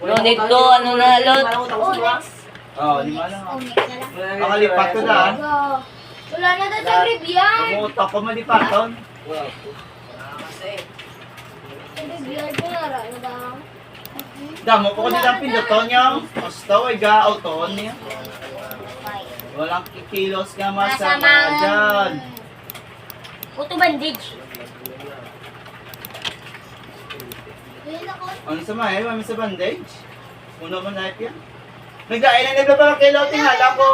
No need to, ano na lot. Oo, 5 lang. Onyx na lang. Makalipat ko na. Wala na daw sa grip yan. Umutok ko malipaton. Graveyard na nga, ano ba? Damo ko din ang pinduton niya. Basta ay ga-auton niya. Walang kikilos nga masama dyan. Puto bandage. Ano sa mga eh? Mami sa bandage? Uno mo na yan. Nag-ain na nila ba kilo tingala ko?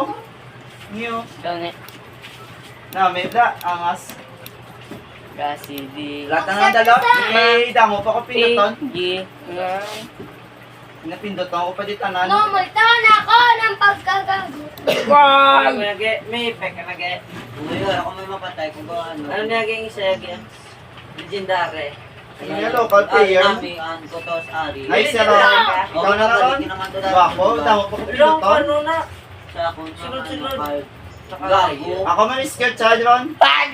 Niyo. Gani. Namin da, angas. Kasi di. Lahat na ng dalaw. Eh, damo pa ko pinduton. Pigi. Pinapinduton ko pa di tanan. No, multahan ako ng pagkagago. Wow! May pek ka nage. Ngayon, ako may mapatay kung ano. Ano naging isa yan? Legendary. Yung local player. Ami, ang kotos ari. Ay, sir, ikaw na ron. Wako, damo pa ko pinduton. na. Sa akong sunod-sunod. Gago. Ako may skill charge ron. Pag!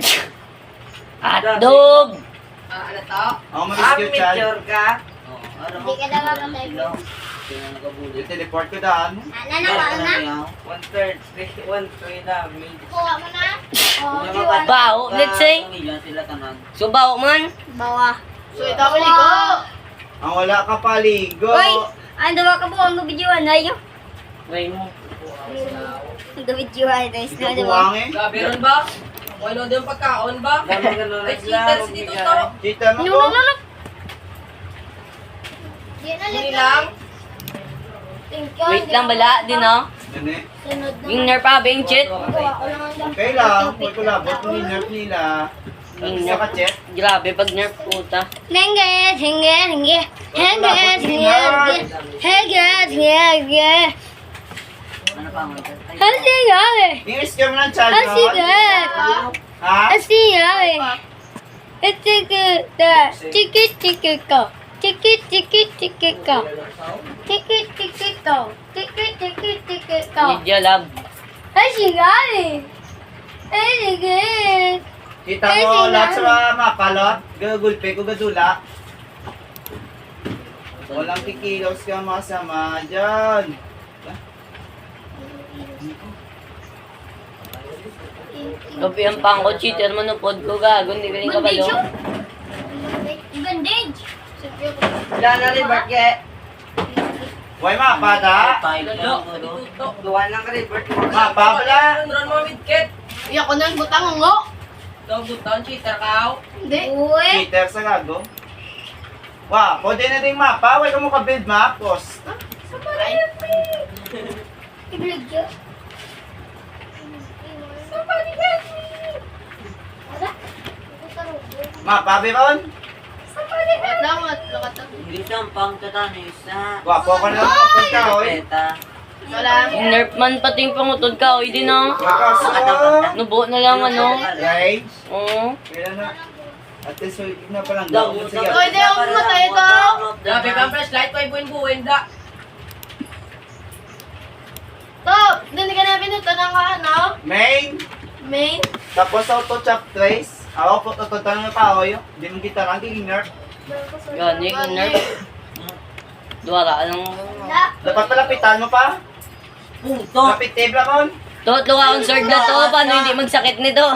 Hotdog! Ano to? Ako may skill charge. ka? Hindi ka na mapatay. Teleport ko daan. Nananawa na. 1/3 na. Kuha mo na. Oh, Bao, let's say. Sila tanan. So, bao man. bawa. So, ito ako ligo. Ang wala ka paligo. Uy, ando ba ka po ang gabidyoan na yun? Way mo. Ang gabidyoan na Ito buwang eh. Gabi ron ba? Wala din pagkaon ba? Ay, cheater si Tito to. Cheater mo No, ko. no, no, no. Yan na Hindi lang. Thank you. Wait lang bala, din oh. Yan eh. Sunod na. Yung nerf pa, bing chit. Kuha ko lang ang Okay lang. Huwag ko labot kung nerf nila. Isa ka chet. Grabe, pag nerf puta. Henge, henge, henge. Henge, henge, henge. Henge, henge, henge. Ano pa mo? Hasiga eh. Yung scam ng charge Hasiga. Ha? Hasiga eh. Tiki, tiki ko. Tiki, tiki, tiki ko. Tiki, tiki ko. Tiki, tiki, tiki ko. Media lab. Hasiga eh. Hasiga eh. Kita mo lahat sa mga mapalot. Gagulpe ko gadula. Walang kikilos ka masama dyan. Kapi ang pangko, cheater mo no pod ko gago, hindi ka rin kabalo. Bandage. Wala na rin, Bert. Huwag mapa da. Gawa lang ka rin, Bert. Mapa pala. Ron mo midket. Iyak ko ng butang ngo. Daw buton, cheater ka. Hindi. Uy. Cheater sa gago. Wow, pwede na rin mapa. Huwag ka mo ka-build map. Post. Ibig yun. Somebody help me! Wala? Mapa, Biron. Somebody help me! Hindi siya ang pangtatanis na. Wapo ka na lang magpunta, oy. Peta. Yung nerf man pati yung pangutod ka, oy din oh. Makaso. Nubo na lang ano. Right? Oo. Kailan na? At least, huwag na palang Daw, gawin. daw, Sige. Oy, di ako matay ito. Gabi ka flashlight, may buwin-buwin da. Top! Hindi ka na pinuto ng ano? Main. Main? Tapos auto chop trace. Ako po tututan ng paoy. Hindi mo kita lang nerf. Gani, yung nerf. Duwara lang. Wala. Dapat palapitan mo pa. Punto. Lapit table kon. Totlo ka ang sword na to, paano hindi magsakit nito?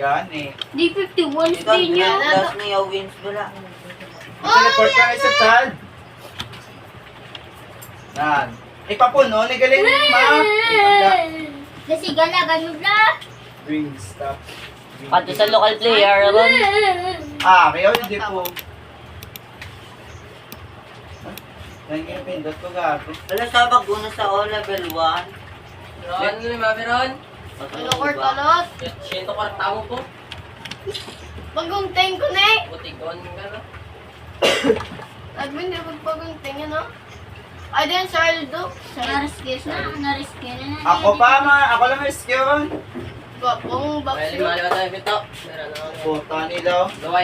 Yan eh. D51 Ikaw, din yun. last na yung wins wala. Teleport ka na sa child. Yan. Ipapuno, ni galing ma. Nasiga na, ganun na. Bring stuff. Pato sa local player, ron. Ah, kayo hindi po. Yan yung pindot ko gago. Wala sa baguna sa O level 1. Ron, ano mami Ron? Ano kortalot? 140 mo po. Pagunting ko na eh. Butikon ka na. Admin, di ba pagunting yun, no? Ay, din, Saraldo. Nariskis na, nariskis na. Ako pa ma, ako lang may skill. Gwapong Well, bakso. mali ba tayo ito? Meron na. Puta nila. Gaway